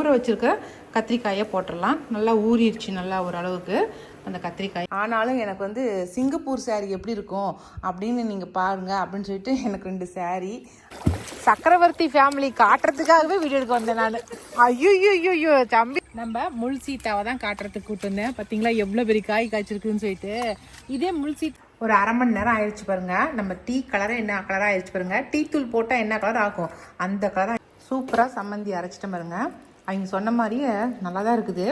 ஊற வச்சுருக்க கத்திரிக்காயை போட்டுடலாம். நல்லா ஊறிடுச்சு நல்லா ஓரளவுக்கு அந்த கத்திரிக்காய். ஆனாலும் எனக்கு வந்து சிங்கப்பூர் சாரீ எப்படி இருக்கும் அப்படின்னு நீங்கள் பாருங்கள் அப்படின்னு சொல்லிட்டு எனக்கு 2 சாரீ சக்கரவர்த்தி ஃபேமிலி காட்டுறதுக்காகவே வீடியோ எடுக்க வந்தேன் நான். ஐயோ தம்பி, நம்ம முள் சீத்தாவை தான் காட்டுறதுக்கு கூப்பிட்டு வந்தேன். பார்த்தீங்களா எவ்வளோ பெரிய காய் காய்ச்சிருக்குன்னு சொல்லிட்டு. இதே முள் சீத் ஒரு அரை மணி நேரம் ஆயிடுச்சு பாருங்க. நம்ம டீ கலரை என்ன கலராக ஆயிடுச்சு பாருங்க. டீ தூள் போட்டால் என்ன கலர் ஆகும் அந்த கலராக சூப்பராக சம்மந்தி அரைச்சிட்டேன் பாருங்க. அவங்க சொன்ன மாதிரியே நல்லா தான் இருக்குது.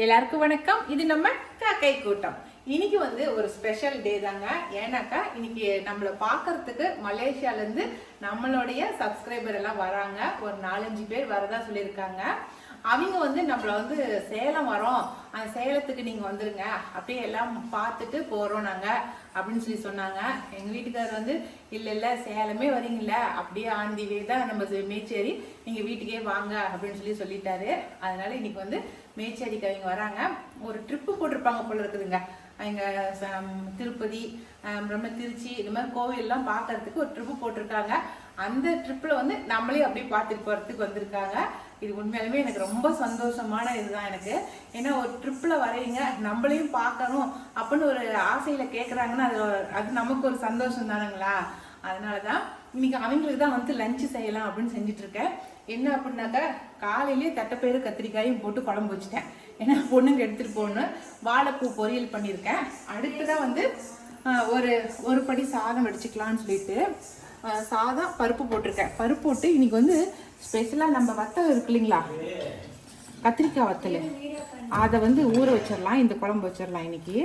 எல்லாருக்கும் வணக்கம். இது நம்ம காக்கை கூட்டம். இன்னைக்கு வந்து ஒரு ஸ்பெஷல் டே தாங்க. ஏன்னாக்கா இன்னைக்கு நம்மளை பார்க்கறதுக்கு மலேசியாலேருந்து நம்மளுடைய சப்ஸ்கிரைபர் எல்லாம் வராங்க. ஒரு 4-5 பேர் வரதா சொல்லியிருக்காங்க. அவங்க வந்து நம்மளை வந்து சேலம் வரோம், அந்த சேலத்துக்கு நீங்கள் வந்துருங்க, அப்படியே எல்லாம் பார்த்துட்டு போகிறோம் நாங்கள் அப்படின்னு சொன்னாங்க. எங்கள் வீட்டுக்காரர் வந்து இல்லை சேலமே வரீங்களா, அப்படியே ஆந்திவே தான் நம்ம மேச்சேரி, நீங்கள் வீட்டுக்கே வாங்க அப்படின்னு சொல்லிட்டாரு. அதனால இன்னைக்கு வந்து மேச்சேரிக்கு அவங்க வராங்க. ஒரு ட்ரிப்பு போட்டிருப்பாங்க போல இருக்குதுங்க. அவங்க திருப்பதி, திருச்சி, இந்த மாதிரி கோவிலெல்லாம் பார்க்கறதுக்கு ஒரு ட்ரிப்பு போட்டிருக்காங்க. அந்த ட்ரிப்பில் வந்து நம்மளே அப்படியே பார்த்துட்டு போகிறதுக்கு வந்திருக்காங்க. இது உண்மையாலுமே எனக்கு ரொம்ப சந்தோஷமான இதுதான் எனக்கு. ஏன்னா ஒரு ட்ரிப்பில் வரையுங்க, நம்மளையும் பார்க்கணும் அப்படின்னு ஒரு ஆசையில் கேட்குறாங்கன்னா அது நமக்கு ஒரு சந்தோஷம் தானுங்களா. அதனால தான் இன்னைக்கு அவங்களுக்கு தான் வந்து லஞ்சு செய்யலாம் அப்படின்னு செஞ்சிட்ருக்கேன். என்ன அப்படின்னாக்கா காலையிலேயே தட்டைப்பயிறு கத்திரிக்காயும் போட்டு குழம்பு வச்சுட்டேன். ஏன்னா பொண்ணுங்க எடுத்துகிட்டு போகணும். வாழைப்பூ பொரியல் பண்ணியிருக்கேன். அடுத்துதான் வந்து ஒரு படி சாதம் வடிச்சுக்கலான்னு சொல்லிட்டு சாதம் பருப்பு போட்டிருக்கேன். பருப்பு போட்டு இன்னைக்கு வந்து ஸ்பெஷலாக நம்ம வத்தல் இருக்கு இல்லைங்களா, கத்திரிக்காய் வத்தல், அதை வந்து ஊற வச்சிடலாம். இந்த குழம்பு வச்சிடலாம். இன்னைக்கு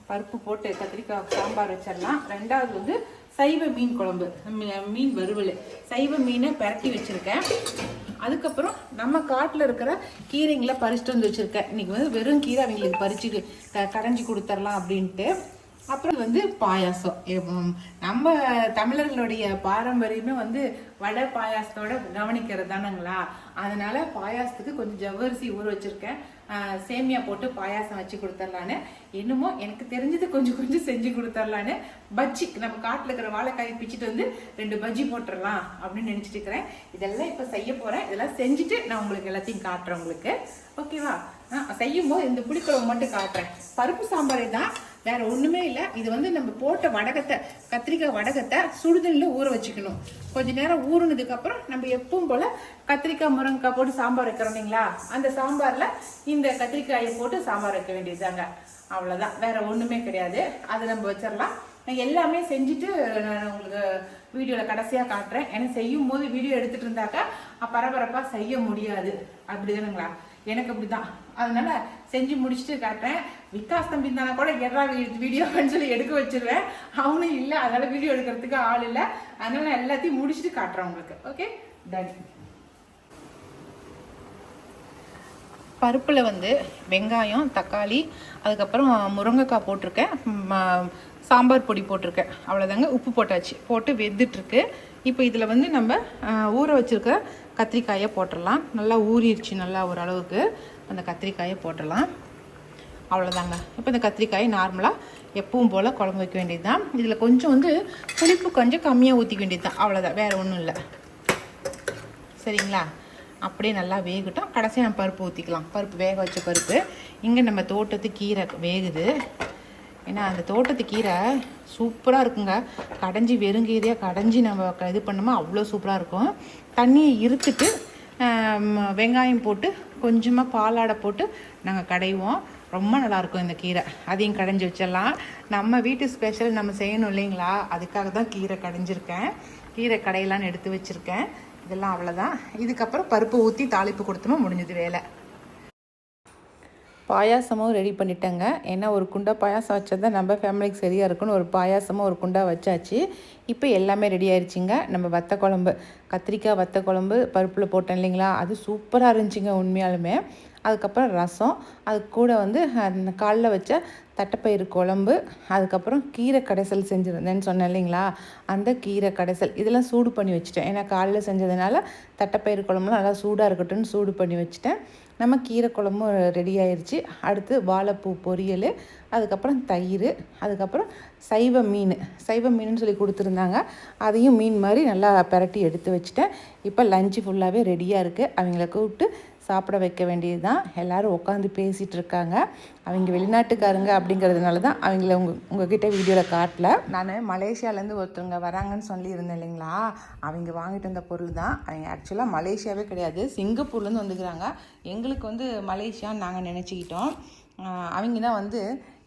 பருப்பு போட்டு கத்திரிக்காய் சாம்பார் வச்சிடலாம். ரெண்டாவது வந்து சைவ மீன் குழம்பு, மீன் வறுவல், சைவ மீனை பரட்டி வச்சிருக்கேன். அதுக்கப்புறம் நம்ம காட்டில் இருக்கிற கீரைங்களை பறிச்சுட்டு வந்து வச்சிருக்கேன். இன்னைக்கு வந்து வெறும் கீரை அவங்களுக்கு பறிச்சு கடைஞ்சி கொடுத்துடலாம் அப்படின்ட்டு. அப்புறம் வந்து பாயாசம். நம்ம தமிழர்களுடைய பாரம்பரியமே வந்து வடை பாயாசத்தோட கவனிக்கிறது தானுங்களா. அதனால பாயாசத்துக்கு கொஞ்சம் ஜவ்வரிசி ஊற வச்சிருக்கேன். சேமியா போட்டு பாயாசம் வச்சு கொடுத்துர்லான்னு, என்னமோ எனக்கு தெரிஞ்சது கொஞ்சம் செஞ்சு கொடுத்துர்லான்னு. பஜ்ஜி, நம்ம காட்டில் இருக்கிற வாழைக்காய் பிச்சுட்டு வந்து 2 பஜ்ஜி போட்டுடலாம் அப்படின்னு நினச்சிட்டு இருக்கிறேன். இதெல்லாம் இப்போ செய்ய போகிறேன். இதெல்லாம் செஞ்சுட்டு நான் உங்களுக்கு எல்லாத்தையும் காட்டுறேன் உங்களுக்கு. ஓகேவா? செய்யும் போது இந்த புளிக்குழம்பு மட்டும் காட்டுறேன். பருப்பு சாம்பார் தான், வேற ஒண்ணுமே இல்லை. இது வந்து நம்ம போட்ட வடகத்தை, கத்திரிக்காய் வடகத்தை சுடுதண்ணில் ஊற வச்சுக்கணும். கொஞ்ச நேரம் ஊறுனதுக்கு அப்புறம் நம்ம எப்பவும் போல கத்திரிக்காய் முருங்கைக்காய் போட்டு சாம்பார் வைக்கிறோம் இல்லைங்களா, அந்த சாம்பார்ல இந்த கத்திரிக்காயை போட்டு சாம்பார் வைக்க வேண்டியதுதாங்க. அவ்வளவுதான், வேற ஒண்ணுமே கிடையாது. அதை நம்ம வச்சிடலாம். நான் எல்லாமே செஞ்சுட்டு நான் உங்களுக்கு வீடியோல கடைசியா காட்டுறேன். ஏன்னா செய்யும் போது வீடியோ எடுத்துட்டு இருந்தாக்கா பரபரப்பா செய்ய முடியாது. அப்படிதானுங்களா, எனக்கு அப்படிதான். அதனால செஞ்சு முடிச்சுட்டு காட்டுறேன். விகாஸ் தம்பி தானே கூட எறா வீடியோன்னு சொல்லி எடுக்க வச்சிருவேன். அவனும் இல்லை, அதனால வீடியோ எடுக்கிறதுக்கு ஆள் இல்லை. அதனால நான் எல்லாத்தையும் முடிச்சுட்டு காட்டுறேன் உங்களுக்கு. Okay, done. பருப்பில் வந்து வெங்காயம், தக்காளி, அதுக்கப்புறம் முருங்கைக்காய் போட்டிருக்கேன், சாம்பார் பொடி போட்டிருக்கேன். அவ்வளோதாங்க. உப்பு போட்டாச்சு, போட்டு வெந்துட்டுருக்கு. இப்போ இதில் வந்து நம்ம ஊற வச்சுருக்க கத்திரிக்காயை போட்டுடலாம். நல்லா ஊறிடுச்சு நல்லா ஓரளவுக்கு. அந்த கத்திரிக்காயை போட்டுடலாம். அவ்வளோதாங்க. இப்போ இந்த கத்திரிக்காயை நார்மலாக எப்பவும் போல் குழம்பு வைக்க வேண்டியது தான். இதில் கொஞ்சம் வந்து புளிப்பு கொஞ்சம் கம்மியாக ஊற்றிக்க வேண்டியது தான். அவ்வளோதான், வேறு ஒன்றும் இல்லை. சரிங்களா? அப்படியே நல்லா வேகட்டும். கடைசியாக நம்ம பருப்பு ஊற்றிக்கலாம். பருப்பு வேக வச்ச பருப்பு. இங்கே நம்ம தோட்டத்து கீரை வேகுது. ஏன்னா அந்த தோட்டத்து கீரை சூப்பராக இருக்குங்க. கடைஞ்சி வெறுங்கீரையாக கடைஞ்சி நம்ம இது பண்ணோமா அவ்வளோ சூப்பராக இருக்கும். தண்ணியை இருத்துட்டு வெங்காயம் போட்டு கொஞ்சமாக பாலாடை போட்டு நாங்கள் கடைவோம். ரொம்ப நல்லாயிருக்கும் இந்த கீரை. அதையும் கடைஞ்சி வச்சிடலாம். நம்ம வீட்டு ஸ்பெஷல் நம்ம செய்யணும் இல்லைங்களா, அதுக்காக தான் கீரை கடைஞ்சிருக்கேன். கீரை கடையெல்லாம் எடுத்து வச்சுருக்கேன். இதெல்லாம் அவ்வளோதான். இதுக்கப்புறம் பருப்பு ஊற்றி தாளிப்பு கொடுத்தோமா முடிஞ்சது வேலை. பாயாசமும் ரெடி பண்ணிட்டேங்க. ஏன்னா ஒரு குண்டா பாயாசம் வச்சா தான் நம்ம ஃபேமிலிக்கு சரியாக இருக்குன்னு ஒரு பாயாசமும் ஒரு குண்டா வச்சாச்சு. இப்போ எல்லாமே ரெடி ஆயிடுச்சுங்க. நம்ம வத்த குழம்பு, கத்திரிக்காய் வத்த குழம்பு பருப்பில் போட்டேன் இல்லைங்களா, அது சூப்பராக இருந்துச்சுங்க உண்மையாலுமே. அதுக்கப்புறம் ரசம், அது கூட வந்து அந்த காலைல வச்ச தட்டைப்பயிறு குழம்பு, அதுக்கப்புறம் கீரை கடைசல் செஞ்சுருந்தேன்னு சொன்னேன் இல்லைங்களா, அந்த கீரை கடைசல் இதெல்லாம் சூடு பண்ணி வச்சுட்டேன். ஏன்னா காலையில் செஞ்சதுனால தட்டைப்பயிறு குழம்புலாம் நல்லா சூடாக இருக்கட்டும்னு சூடு பண்ணி வச்சுட்டேன். நம்ம கீரை குழம்பும் ரெடி ஆயிடுச்சு. அடுத்து வாழைப்பூ பொரியல், அதுக்கப்புறம் தயிர், அதுக்கப்புறம் சைவ மீனுன்னு சொல்லி கொடுத்துருந்தாங்க. அதையும் மீன் மாதிரி நல்லா பிரட்டி எடுத்து வச்சுட்டேன். இப்போ லஞ்சு ஃபுல்லாகவே ரெடியாக இருக்குது. அவங்கள கூப்பிட்டு சாப்பிட வைக்க வேண்டியது தான். எல்லோரும் உட்காந்து பேசிகிட்டு இருக்காங்க. அவங்க வெளிநாட்டுக்காரங்க அப்படிங்கிறதுனால தான் அவங்கள உங்ககிட்ட வீடியோவில் காட்டல. நான் மலேசியாவிலேருந்து ஒருத்தவங்க வராங்கன்னு சொல்லியிருந்தேன் இல்லைங்களா, அவங்க வாங்கிட்டு வந்த பொருள் தான். அவங்க ஆக்சுவலாக மலேசியாவே கிடையாது, சிங்கப்பூர்லேருந்து வந்துக்கிறாங்க. எங்களுக்கு வந்து மலேசியான்னு நாங்கள் நினச்சிக்கிட்டோம். அவங்க தான் வந்து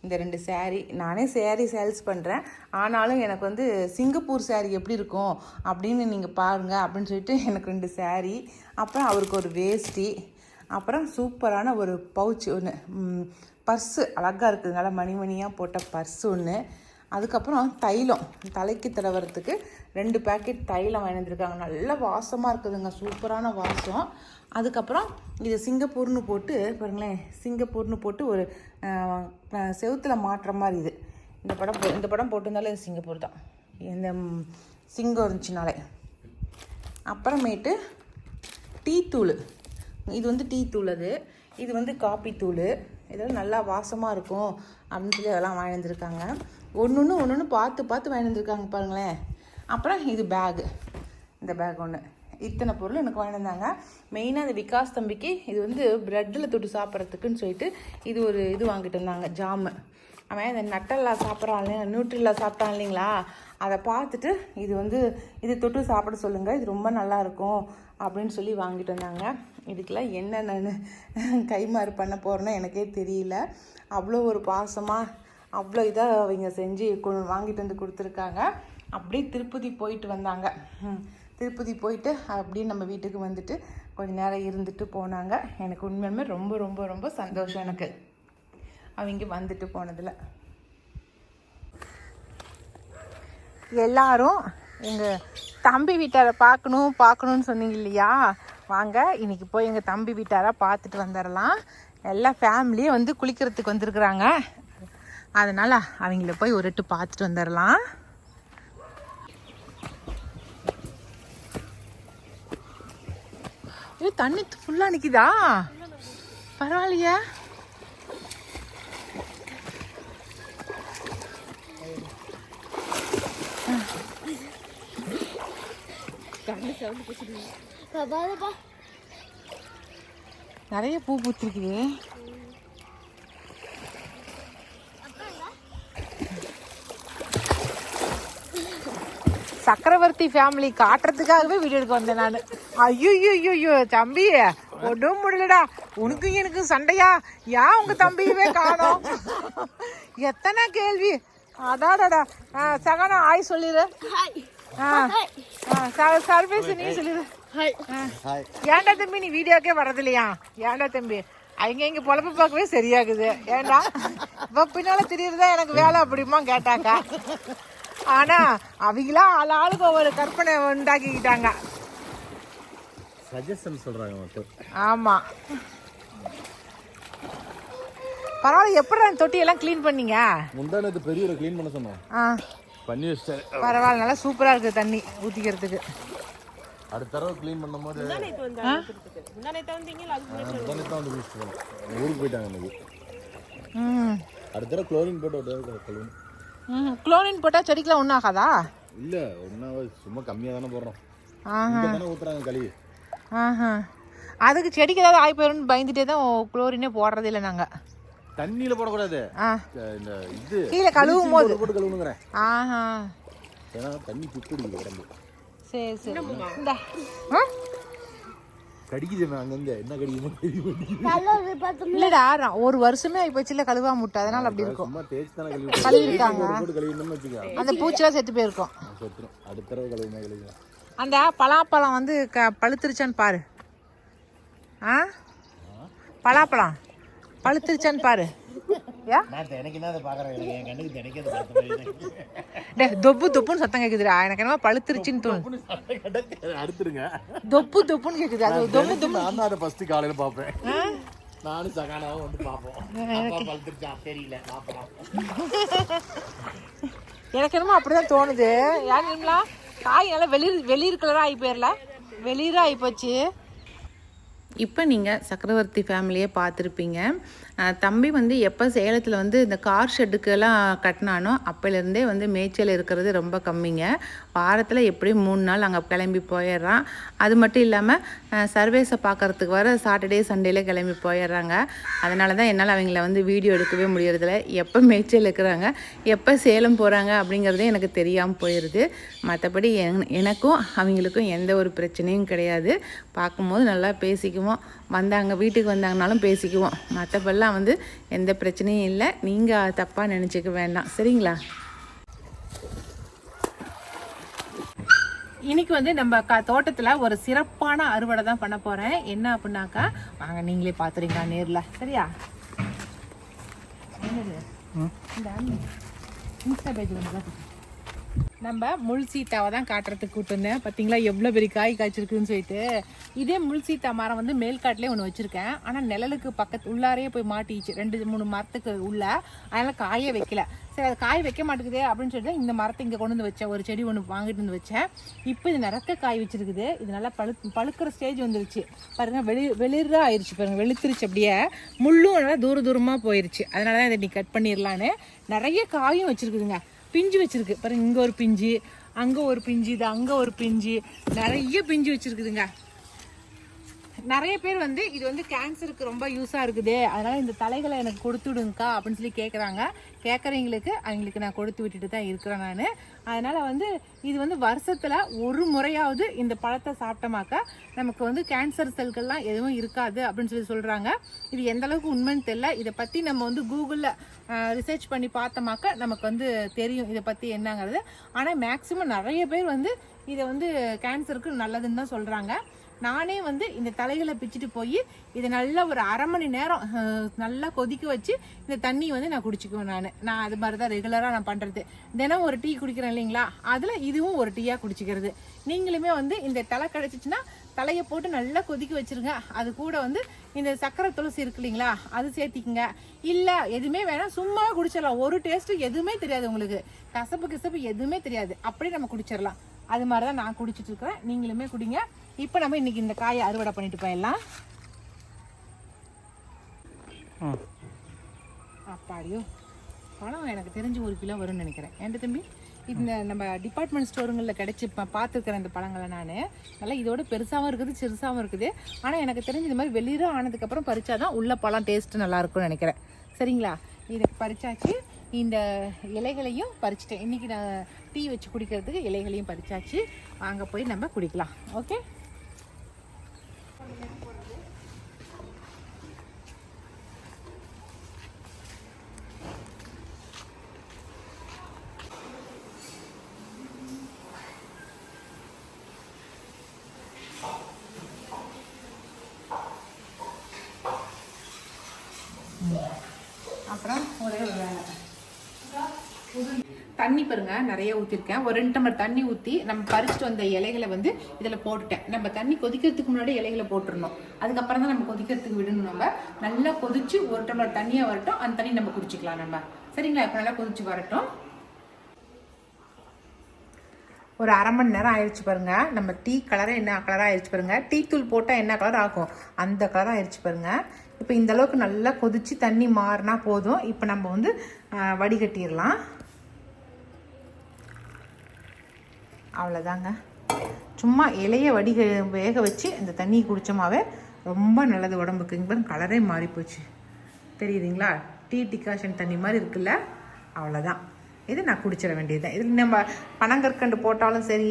இந்த 2 சேரீ, நானே சேரீ சேல்ஸ் பண்ணுறேன், ஆனாலும் எனக்கு வந்து சிங்கப்பூர் சேரீ எப்படி இருக்கும் அப்படின்னு நீங்கள் பாருங்கள் அப்படின்னு சொல்லிட்டு எனக்கு 2 சேரீ, அப்புறம் அவருக்கு ஒரு வேஷ்டி, அப்புறம் சூப்பரான ஒரு பவுச் ஒன்று, பர்ஸு அழகாக இருக்குதுனால மணிமணியாக போட்ட பர்ஸு ஒன்று, அதுக்கப்புறம் தைலம் தலைக்கு தடவுறதுக்கு 2 பேக்கெட் தைலம் வாங்கி வந்துருக்காங்க. நல்ல வாசமாக இருக்குதுங்க, சூப்பரான வாசம். அதுக்கப்புறம் இது சிங்கப்பூர்னு போட்டு பாருங்களேன், சிங்கப்பூர்னு போட்டு ஒரு செவுத்தில் மாட்டுற மாதிரி இது இந்த படம் போட்டிருந்தாலே இது சிங்கப்பூர் தான், இந்த சிங்கம் இருந்துச்சுனாலே. அப்புறமேட்டு டீ தூள், இது வந்து டீ தூள், இது வந்து காப்பி தூள். இதெல்லாம் நல்லா வாசமாக இருக்கும் அப்படின்னு சொல்லி அதெல்லாம் வாங்கி வந்துருக்காங்க. ஒன்று பார்த்து வாங்கி வந்துருக்காங்க பாருங்களேன். அப்புறம் இது பேகு, இந்த பேக் ஒன்று, இத்தனை பொருள் எனக்கு வாங்கி வந்தாங்க. மெயினாக அந்த விகாஸ் தம்பிக்கு இது வந்து ப்ரெட்டில் தொட்டு சாப்பிட்றதுக்குன்னு சொல்லிட்டு இது ஒரு இது வாங்கிட்டு வந்தாங்க, ஜாமு. அவன் இந்த நட்டல்லா சாப்பிட்றான் இல்லையா, நியூட்ரில்லா சாப்பிட்டான் இல்லைங்களா, அதை பார்த்துட்டு இது வந்து இது தொட்டு சாப்பிட சொல்லுங்கள், இது ரொம்ப நல்லாயிருக்கும் அப்படின்னு சொல்லி வாங்கிட்டு வந்தாங்க. இதுக்கெல்லாம் என்ன நான் கைமாறு பண்ண போகிறேன்னு எனக்கே தெரியல. அவ்வளோ ஒரு பாசமாக அவ்வளோ இதாக அவங்க செஞ்சு வாங்கிட்டு வந்து கொடுத்துருக்காங்க. அப்படியே திருப்பதி போயிட்டு வந்தாங்க. திருப்பதி போயிட்டு அப்படியே நம்ம வீட்டுக்கு வந்துட்டு கொஞ்சம் நேரம் இருந்துட்டு போனாங்க. எனக்கு உண்மையுமே ரொம்ப ரொம்ப ரொம்ப சந்தோஷம் எனக்கு அவங்க வந்துட்டு போனதில். எல்லாரும் எங்கள் தம்பி வீட்டாரை பார்க்கணுன்னு சொன்னீங்க இல்லையா, வாங்க இன்றைக்கி போய் எங்கள் தம்பி வீட்டாரை பார்த்துட்டு வந்துடலாம். எல்லா ஃபேமிலியும் வந்து குளிக்கிறதுக்கு வந்திருக்குறாங்க, அதனால் அவங்கள போய் ஒரு எட்டு பார்த்துட்டு வந்துடலாம். தண்ணி ஃபுல்லாக நிற்கிதா, பரவாயில்லையா? நிறைய பூ பூத்திருக்குது. சக்கரவர்த்தி ஃபேமிலி காட்டுறதுக்காகவே வீடியோ எடுக்க வந்தேன் நான். ஐயோ தம்பி ஒன்றும் முடியலடா, உனக்கும் எனக்கு சண்டையா? ஏன் உங்க தம்பியவே காணோம்? எத்தனை கேள்வி. அடாடாடா. சகனா ஆய் சொல்லிடு. சர்வீஸ் நீ சொல்லிடு. ஏன்டா தம்பி நீ வீடியோக்கே வர்றது இல்லையா? ஏன்டா தம்பி இங்க பொழப்பு பார்க்கவே சரியாகுது. ஏண்டா இப்ப பின்னால திடீர்னு எனக்கு வேலை அப்படிமா கேட்டாக்கா. ஆனா அவங்களா ஆளுக்கு ஒவ்வொரு கற்பனை உண்டாக்கிக்கிட்டாங்க. சஜஷன் சொல்றாங்க. ஆமா பரவாயில்ல. எப்படி அந்த தொட்டியெல்லாம் க்ளீன் பண்ணீங்க? முந்தானத்து பெரிய க்ளீன் பண்ண சொன்னோம், பண்ணி வச்சிட்டேன். பரவாயில்ல, நல்லா சூப்பரா இருக்கு தண்ணி ஊத்திக்கிறதுக்கு. அடுத்த தடவை க்ளீன் பண்ணும்போது ஊருக்கு போயிட்டாங்க இன்னைக்கு. அடுத்த தடவை குளோரின் போட்டு குளோரின் போட்டா செடிக்கெல்லாம் ஒன்றும் ஆகாதா? இல்ல ஒன்றாவது, சும்மா கம்மியாக தானே போடுறோம். ஊத்துறாங்க கழுவி. அதுக்கு செடிக்கு ஏதாவது ஆகி போயிடும்னு பயந்துட்டே தான் குளோரினே போடுறதே இல்லை நாங்க. தண்ணியில போடக்கூடாது, இந்த இது கீழே கழுவும் போது போட்டு கழுவுனுங்கிறேன். ஏன்னா தண்ணி குடிக்குது உடம்பு. சரி சரி. இந்த கடிக்குது அங்கங்க, என்ன கடிக்குமோ இல்லடா, ஒரு வருஷமே ஆகி போச்சுல கழுவா முட்டை, அதனால அப்படி இருக்கும். கழுவிருக்காங்க, அந்த பூச்சிலாம் செத்து போயிருக்கும். அடுத்த தடவை கழுவுமா. அந்த பலாப்பழம் வந்து பழுத்துருச்சான்னு பாரு. பலாப்பழம் பழுத்துருச்சான்னு பாரு. தொப்பு தொப்புன்னு சத்தம் கேக்குதுடா, எனக்கு என்னமோ பழுத்துருச்சுன்னு தோணு. தொப்பு தொப்புன்னு கேக்குது. அது தொப்பு தொப்பு. நான் ஃபர்ஸ்ட் காலையில பாப்பேன். நானும் சகானாவும் வந்து பார்ப்போம். அப்பா பழுத்துருச்சா தெரியல, பார்ப்போம். எனக்கு என்னமோ அப்படிதான் தோணுது. ஏன்னா காய் நல்லா வெளிர் கலராக ஆகி போயிடல, வெளிராக ஆகி போச்சு. இப்போ நீங்கள் சக்கரவர்த்தி ஃபேமிலியே பார்த்துருப்பீங்க. தம்பி வந்து எப்போ சேலத்தில் வந்து இந்த கார் ஷெட்டுக்கெல்லாம் கட்டினானோ அப்போலேருந்தே வந்து மேய்ச்சல் இருக்கிறது ரொம்ப கம்மிங்க. வாரத்தில் எப்படியும் 3 நாள் அங்கே கிளம்பி போயிடுறான். அது மட்டும் இல்லாமல் சர்வேஸை பார்க்குறதுக்கு வர சாட்டர்டே சண்டேல கிளம்பி போயிடுறாங்க. அதனால தான் என்னால் அவங்கள வந்து வீடியோ எடுக்கவே முடியறதில்ல. எப்போ மேய்ச்சல் இருக்கிறாங்க, எப்போ சேலம் போகிறாங்க அப்படிங்கிறதே எனக்கு தெரியாமல் போயிடுது. மற்றபடி எனக்கும் அவங்களுக்கும் எந்த ஒரு பிரச்சனையும் கிடையாது. பார்க்கும்போது நல்லா பேசிக்குவோம், வீட்டுக்கு வந்தாங்கனாலும் பேசிக்குவோம். மற்றபடிலாம் வந்து எந்த பிரச்சனையும் இல்லை. நீங்கள் தப்பாக நினச்சிக்க வேண்டாம், சரிங்களா? இன்னைக்கு வந்து நம்ம தோட்டத்தில் ஒரு சிறப்பான அறுவடை தான் பண்ண போகிறேன். என்ன அப்படின்னாக்கா, வாங்க நீங்களே பார்த்துறீங்களா நேரில், சரியா? என்னது இன்ஸ்டா பேஜ் வந்து நம்ம முள் சீத்தாவை தான் காட்டுறதுக்கு கூட்டு வந்தேன். பார்த்தீங்களா எவ்வளோ பெரிய காய் காய்ச்சிருக்குன்னு சொல்லிட்டு. இதே முள் சீத்தா மரம் வந்து மேல்காட்டிலே ஒன்று வச்சுருக்கேன். ஆனால் நிழலுக்கு உள்ளாரையே போய் மாட்டிச்சு 2-3 மரத்துக்கு உள்ள. அதனால் காயே வைக்கல. சரி அது காய் வைக்க மாட்டேங்குது அப்படின்னு சொல்லிட்டு இந்த மரத்தை இங்கே கொண்டு வந்து வச்சேன். ஒரு செடி ஒன்று வாங்கிட்டு வந்து வச்சேன். இப்போ இது நிறக்க காய் வச்சிருக்குது. இது நல்லா பழுக்கிற ஸ்டேஜ் வந்துருச்சு பாருங்கள். வெளிராக ஆயிடுச்சு பாருங்கள், வெளுத்துருச்சு. அப்படியே முள்ளும் நல்லா தூரமாக போயிடுச்சு. அதனால தான் இதை நீ கட் பண்ணிடலான்னு. நிறைய காயும் வச்சுருக்குதுங்க, பிஞ்சு வச்சிருக்கு பாருங்க. இங்கே ஒரு பிஞ்சு, அங்கே ஒரு பிஞ்சு, இது அங்கே ஒரு பிஞ்சு, நிறைய பிஞ்சு வச்சிருக்குதுங்க. நிறைய பேர் வந்து இது வந்து கேன்சருக்கு ரொம்ப யூஸாக இருக்குது, அதனால இந்த தலைகளை எனக்கு கொடுத்து விடுங்கக்கா அப்படின்னு சொல்லி கேட்குறாங்க. அவங்களுக்கு நான் கொடுத்து விட்டுட்டு தான் இருக்கிறேன் நான். அதனால் வந்து இது வந்து வருஷத்தில் ஒரு முறையாவது இந்த பழத்தை சாப்பிட்டோமாக்கா நமக்கு வந்து கேன்சர் செல்கள்லாம் எதுவும் இருக்காது அப்படின்னு சொல்லி சொல்கிறாங்க. இது எந்த அளவுக்கு உண்மைன்னு தெரியல. இதை பற்றி நம்ம வந்து கூகுளில் ரிசர்ச் பண்ணி பார்த்தோமாக்கா நமக்கு வந்து தெரியும் இதை பற்றி என்னங்கிறது. ஆனால் மேக்ஸிமம் நிறைய பேர் வந்து இதை வந்து கேன்சருக்கு நல்லதுன்னு தான் சொல்கிறாங்க. நானே வந்து இந்த தலைகளை பிச்சுட்டு போய் இதை நல்லா ஒரு 1/2 மணி நேரம் நல்லா கொதிக்க வச்சு இந்த தண்ணி வந்து நான் குடிச்சிக்குவேன். நான் அது மாதிரி தான் ரெகுலராக நான் பண்ணுறது. தினம் ஒரு டீ குடிக்கிறேன் இல்லைங்களா, அதில் இதுவும் ஒரு டீயாக குடிச்சிக்கிறது. நீங்களுமே வந்து இந்த தலை கிடச்சிச்சின்னா தலையை போட்டு நல்லா கொதிக்க வச்சுருங்க. அது கூட வந்து இந்த சக்கரை துளசி இருக்கு இல்லைங்களா, அது சேர்த்திக்குங்க. இல்லை எதுவுமே வேணாம், சும்மா குடிச்சிடலாம். ஒரு டேஸ்ட்டு எதுவுமே தெரியாது உங்களுக்கு, கசப்பு எதுவுமே தெரியாது. அப்படியே நம்ம குடிச்சிடலாம். அது மாதிரி தான் நான் குடிச்சிட்டு இருக்கிறேன். நீங்களுமே குடிங்க. இப்போ நம்ம இன்னைக்கு இந்த காயை அறுவடை பண்ணிட்டு போயிடலாம். அப்பாடியோ பழம் எனக்கு தெரிஞ்சு 1 கிலோ வரும்னு நினைக்கிறேன். ஏன்ட்டு தம்பி, இந்த நம்ம டிபார்ட்மெண்ட் ஸ்டோருங்களில் கிடைச்சி பார்த்துருக்குறேன் இந்த பழங்களை நான். நல்லா இதோட பெருசாகவும் இருக்குது, சிறுசாகவும் இருக்குது. ஆனால் எனக்கு தெரிஞ்சு இந்த மாதிரி வெளியில ஆனதுக்கப்புறம் பறிச்சாதான் உள்ள பழம் டேஸ்ட்டு நல்லா இருக்கும்னு நினைக்கிறேன். சரிங்களா? இதுக்கு பறிச்சாச்சு. இந்த இலைகளையும் பறிச்சிட்டேன். இன்றைக்கி நான் டீ வச்சு குடிக்கிறதுக்கு இலைகளையும் பறிச்சாச்சு. வாங்க போய் நம்ம குடிக்கலாம். ஓகே. அப்புறம் ஒரே ஒரு வேலை, தண்ணி பாருங்க நிறைய ஊற்றிருக்கேன். ஒரு 2 டம்ளர் தண்ணி ஊற்றி நம்ம பறிச்சுட்டு வந்த இலைகளை வந்து இதில் போட்டுட்டேன். நம்ம தண்ணி கொதிக்கிறதுக்கு முன்னாடி இலைகளை போட்டுடணும். அதுக்கப்புறம் தான் நம்ம கொதிக்கிறதுக்கு விடணும். நம்ம நல்லா கொதிச்சு 1 டம்ளர் தண்ணியாக வரட்டும். அந்த தண்ணி நம்ம குடிச்சிக்கலாம் நம்ம. சரிங்களா? இப்போ நல்லா கொதிச்சு வரட்டும். ஒரு 1/2 மணி நேரம் ஆயிடுச்சு பாருங்க. நம்ம டீ கலராக என்ன கலராக ஆயிடுச்சு பாருங்க. டீ தூள் போட்டால் என்ன கலர் ஆகும் அந்த கலராக ஆயிடுச்சு பாருங்க. இப்போ இந்த அளவுக்கு நல்லா கொதிச்சு தண்ணி மாறினா போதும். இப்போ நம்ம வந்து வடிகட்டிடலாம். அவ்வளோதாங்க. சும்மா இலையை வேக வச்சு இந்த தண்ணியை குடித்தோமாவே ரொம்ப நல்லது உடம்புக்கு. இங்கே கலரே மாறி போச்சு தெரியுதுங்களா? டீ டிகாஷன் தண்ணி மாதிரி இருக்குல்ல, அவ்வளோதான். இது நான் குடிச்சிட வேண்டியது தான். இதில் நம்ம பனங்கற்கண்டு போட்டாலும் சரி,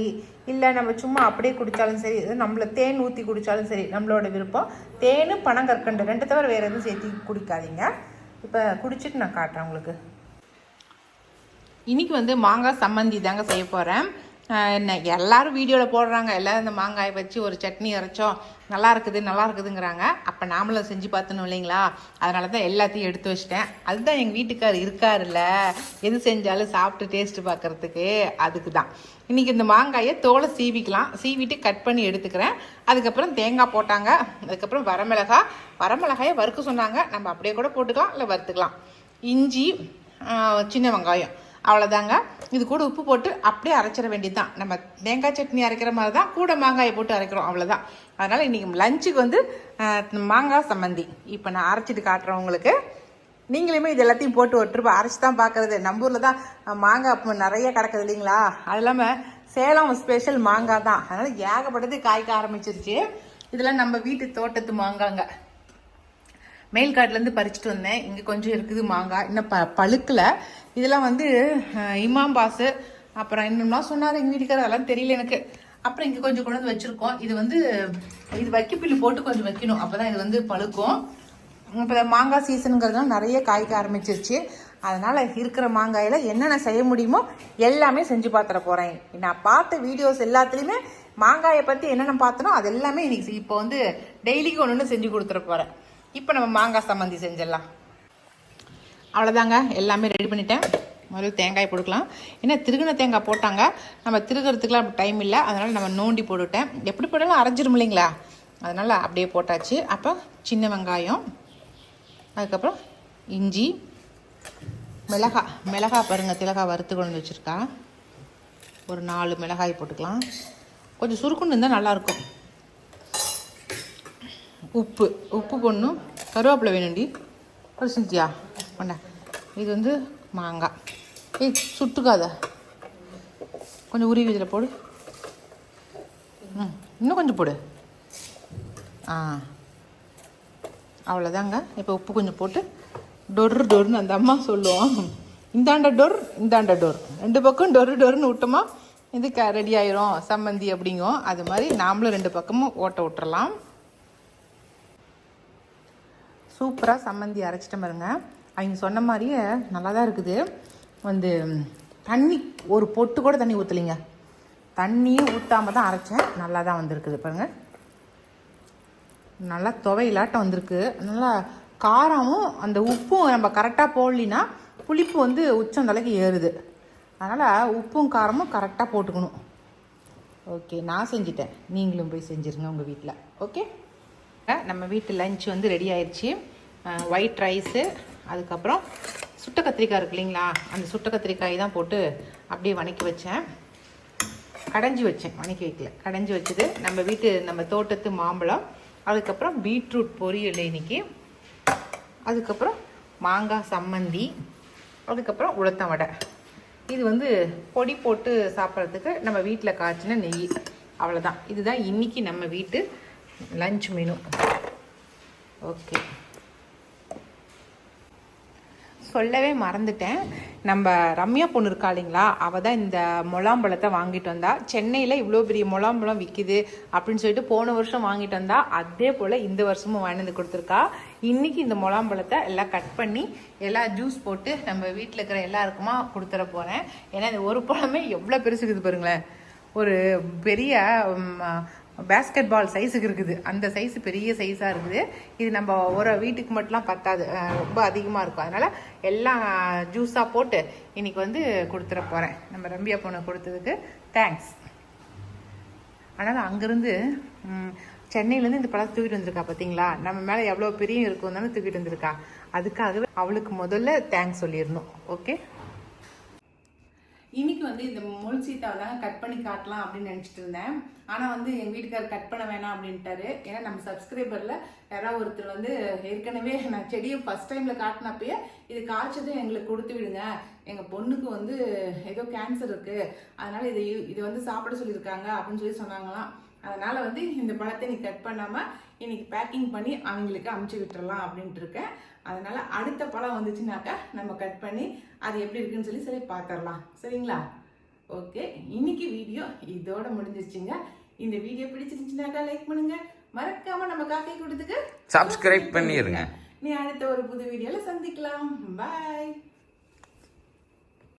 இல்லை நம்ம சும்மா அப்படியே குடித்தாலும் சரி, இது நம்மள தேன் ஊற்றி குடித்தாலும் சரி, நம்மளோட விருப்பம். தேன் பனங்கற்கண்டு 2 தவிர வேறு எதுவும் சேர்த்து குடிக்காதீங்க. இப்போ குடிச்சிட்டு நான் காட்டுறேன் உங்களுக்கு. இன்னைக்கு வந்து மாங்காய் சம்மந்தி தாங்க செய்ய போகிறேன். என்ன எல்லாரும் வீடியோவில் போடுறாங்க, எல்லோரும் இந்த மாங்காயை வச்சு ஒரு சட்னி அரைச்சோம், நல்லா இருக்குதுங்கிறாங்க. அப்போ நாமளும் செஞ்சு பார்த்தணும் இல்லைங்களா? அதனால தான் எல்லாத்தையும் எடுத்து வச்சிட்டேன். அதுதான் எங்கள் வீட்டுக்கார் இருக்காருல்ல, எது செஞ்சாலும் சாப்பிட்டு டேஸ்ட்டு பார்க்குறதுக்கு, அதுக்கு தான். இன்றைக்கி இந்த மாங்காயை தோலை சீவிட்டு கட் பண்ணி எடுத்துக்கிறேன். அதுக்கப்புறம் தேங்காய் போட்டாங்க, அதுக்கப்புறம் வரமிளகாயை வறுக்க சொன்னாங்க. நம்ம அப்படியே கூட போட்டுக்கலாம், இல்லை வறுத்துக்கலாம். இஞ்சி, சின்ன வெங்காயம், அவ்வளோதாங்க. இது கூட உப்பு போட்டு அப்படியே அரைச்சிட வேண்டியது தான். நம்ம தேங்காய் சட்னி அரைக்கிற மாதிரி தான், கூட மாங்காயை போட்டு அரைக்கிறோம், அவ்வளோதான். அதனால் இன்றைக்கி லஞ்சுக்கு வந்து மாங்காய் சம்மந்தி இப்போ நான் அரைச்சிட்டு காட்டுறேன் உங்களுக்கு. நீங்களுமே இது எல்லாத்தையும் போட்டு ஒட்டுருப்பா அரைச்சி தான் பார்க்குறது. நம்ம ஊரில் தான் மாங்காய் நிறைய கிடக்குது இல்லைங்களா? அது இல்லாமல் சேலம் ஸ்பெஷல் மாங்காய் தான். அதனால் ஏகப்பட்டது காய்க்க ஆரம்பிச்சிருச்சு. இதெல்லாம் நம்ம வீட்டு தோட்டத்து மாங்காங்க. மேல்காட்டிலேருந்து பறிச்சுட்டு வந்தேன். இங்கே கொஞ்சம் இருக்குது மாங்காய், இன்னும் பழுக்கலை. இதெல்லாம் வந்து இமாம்பாஸு, அப்புறம் இன்னும்லாம் சொன்னார் எங்கள் வீட்டுக்காரர், அதெல்லாம் தெரியல எனக்கு. அப்புறம் இங்கே கொஞ்சம் கொண்டு வந்து வச்சுருக்கோம். இது வந்து இது வைக்கப்பில்லு போட்டு கொஞ்சம் வைக்கணும், அப்போ தான் இது வந்து பழுக்கும். இப்போ மாங்காய் சீசனுங்கிறதுனால நிறைய காய்க்க ஆரம்பிச்சிருச்சு. அதனால் இருக்கிற மாங்காயில் என்னென்ன செய்ய முடியுமோ எல்லாமே செஞ்சு பார்த்துட போகிறேன். நான் பார்த்த வீடியோஸ் எல்லாத்துலேயுமே மாங்காயை பற்றி என்னென்ன பார்த்தனோ அது எல்லாமே இன்றைக்கி இப்போ வந்து டெய்லிக்கு ஒன்று செஞ்சு கொடுத்துட போகிறேன். இப்போ நம்ம மாங்காய் சம்மந்தி செஞ்சிடலாம். அவ்வளோதாங்க, எல்லாமே ரெடி பண்ணிட்டேன். முதல்ல தேங்காய் போட்டுக்கலாம். ஏன்னா திருகின தேங்காய் போட்டாங்க, நம்ம திருகிறதுக்குலாம் அப்படி டைம் இல்லை. அதனால் நம்ம நோண்டி போட்டுவிட்டேன். எப்படி போட்டாலும் அரைஞ்சிரும் இல்லைங்களா? அதனால் அப்படியே போட்டாச்சு. அப்போ சின்ன வெங்காயம், அதுக்கப்புறம் இஞ்சி, மிளகாய் பாருங்கள், திலகாய் வறுத்து கொண்டு வச்சுருக்கா. ஒரு 4 மிளகாய் போட்டுக்கலாம். கொஞ்சம் சுருக்குன்னு இருந்தால் நல்லாயிருக்கும். உப்பு போடணும். கருவேப்பிலை வேணுண்டி ஒரு செஞ்சியா பண்ண. இது வந்து மாங்காய். சுட்டுக்காத, கொஞ்சம் உருவி இதில் போடு. இன்னும் கொஞ்சம் போடு. அவ்வளோதாங்க. இப்போ உப்பு கொஞ்சம் போட்டு டொருன்னு அந்த அம்மா சொல்லுவோம், இந்தாண்ட டொர் 2 பக்கம் டொருன்னு விட்டோமா இது ரெடி ஆயிரும் சம்மந்தி அப்படிங்கும். அது மாதிரி நாமளும் 2 பக்கமும் ஓட்ட விட்டுறலாம். சூப்பராக சம்மந்தி அரைச்சிட்டேன் பாருங்க. அவங்க சொன்ன மாதிரியே நல்லா தான் இருக்குது. வந்து தண்ணி ஒரு பொட்டு கூட தண்ணி ஊற்றலைங்க, தண்ணியே ஊற்றாமல் தான் அரைச்சேன். நல்லா தான் வந்திருக்குது பாருங்கள். நல்லா துவையிலாட்டம் வந்திருக்கு. நல்லா காரமும் அந்த உப்பும் நம்ம கரெக்டாக போடலின்னா புளிப்பு வந்து உச்சந்தலைக்கு ஏறுது. அதனால் உப்பும் காரமும் கரெக்டாக போட்டுக்கணும். ஓகே, நான் செஞ்சிட்டேன், நீங்களும் போய் செஞ்சுருங்க உங்கள் வீட்டில். ஓகே, நம்ம வீட்டு லஞ்ச் வந்து ரெடி ஆயிடுச்சு. ஒயிட் ரைஸு, அதுக்கப்புறம் சுட்ட கத்திரிக்காய் இருக்கு இல்லைங்களா, அந்த சுட்ட கத்திரிக்காய் தான் போட்டு அப்படியே வணக்கி வச்சேன். கடைஞ்சி வச்சேன், வணக்கி வைக்கல, கடைஞ்சி வச்சது. நம்ம தோட்டத்து மாம்பழம், அதுக்கப்புறம் பீட்ரூட் பொரியல் இன்னைக்கு, அதுக்கப்புறம் மாங்காய் சம்மந்தி, அதுக்கப்புறம் உளுத்தம் வடை. இது வந்து பொடி போட்டு சாப்பிட்றதுக்கு நம்ம வீட்டில் காய்ச்சின நெய். அவ்வளோதான். இதுதான் இன்றைக்கி நம்ம வீட்டு லஞ்ச் மெனு. ஓகே, சொல்லவே மறந்துட்டேன். நம்ம ரம்யா பொண்ணு இருக்கா இல்லைங்களா, அவள் தான் இந்த முலாம்பழத்தை வாங்கிட்டு வந்தா. சென்னையில் இவ்வளோ பெரிய முலாம்பழம் விற்கிது அப்படின்னு சொல்லிட்டு போன வருஷம் வாங்கிட்டு வந்தா. அதே போல் இந்த வருஷமும் வாங்கி வந்து கொடுத்துருக்கா. இன்றைக்கி இந்த முலாம்பழத்தை எல்லாம் கட் பண்ணி எல்லாம் ஜூஸ் போட்டு நம்ம வீட்டில் இருக்கிற எல்லாருக்குமா கொடுத்துட போகிறேன். ஏன்னா இந்த ஒரு பழமே எவ்வளோ பெருசுக்குது பாருங்களேன். ஒரு பெரிய பேஸ்கெட் பால் சைஸுக்கு இருக்குது, அந்த சைஸு பெரிய சைஸாக இருக்குது. இது நம்ம ஒரு வீட்டுக்கு மட்டும்லாம் பத்தாது, ரொம்ப அதிகமாக இருக்கும். அதனால் எல்லாம் ஜூஸாக போட்டு இன்றைக்கி வந்து கொடுத்துட போகிறேன். நம்ம ரம்யா பொண்ணு கொடுத்ததுக்கு தேங்க்ஸ். ஆனால் அங்கேருந்து சென்னையிலேருந்து இந்த பழத்தை தூக்கிட்டு வந்திருக்கா பார்த்தீங்களா, நம்ம மேலே எவ்வளோ பெரிய இருக்கும் தானே தூக்கிட்டு வந்திருக்கா. அதுக்காகவே அவளுக்கு முதல்ல தேங்க்ஸ் சொல்லிடணும். ஓகே, இன்னைக்கு வந்து இந்த முள் சீத்தாவை கட் பண்ணி காட்டலாம் அப்படின்னு நினச்சிட்டு இருந்தேன். ஆனால் வந்து எங்கள் வீட்டுக்காரர் கட் பண்ண வேணாம் அப்படின்ட்டாரு. ஏன்னா நம்ம சப்ஸ்கிரைபரில் யாராவது ஒருத்தர் வந்து ஏற்கனவே நான் செடியை ஃபர்ஸ்ட் டைமில் காட்டினப்பயே இது காய்ச்சதும் எங்களுக்கு கொடுத்து விடுங்க, எங்கள் பொண்ணுக்கு வந்து ஏதோ கேன்சர் இருக்குது, அதனால் இது வந்து சாப்பிட சொல்லியிருக்காங்க அப்படின்னு சொல்லி சொன்னாங்களாம். அதனால் வந்து இந்த பழத்தை நீ கட் பண்ணாமல் இன்னைக்கு பேக்கிங் பண்ணி அவங்களுக்கு அமுச்சு விட்டுறலாம் அப்படின்ட்டு இருக்கேன். அதனால் அடுத்த பழம் வந்துச்சுனாக்கா நம்ம கட் பண்ணி அது எப்படி இருக்குன்னு சொல்லி பார்த்துடலாம். சரிங்களா? ஓகே, இன்னைக்கு வீடியோ இதோட முடிஞ்சிருச்சுங்க. இந்த வீடியோ பிடிச்சிருந்துச்சுனாக்கா லைக் பண்ணுங்க, மறக்காம நம்ம காக்கை கூட்டத்துக்கு சப்ஸ்கிரைப் பண்ணிருங்க. நீ அடுத்த ஒரு புது வீடியோல சந்திக்கலாம். பாய்.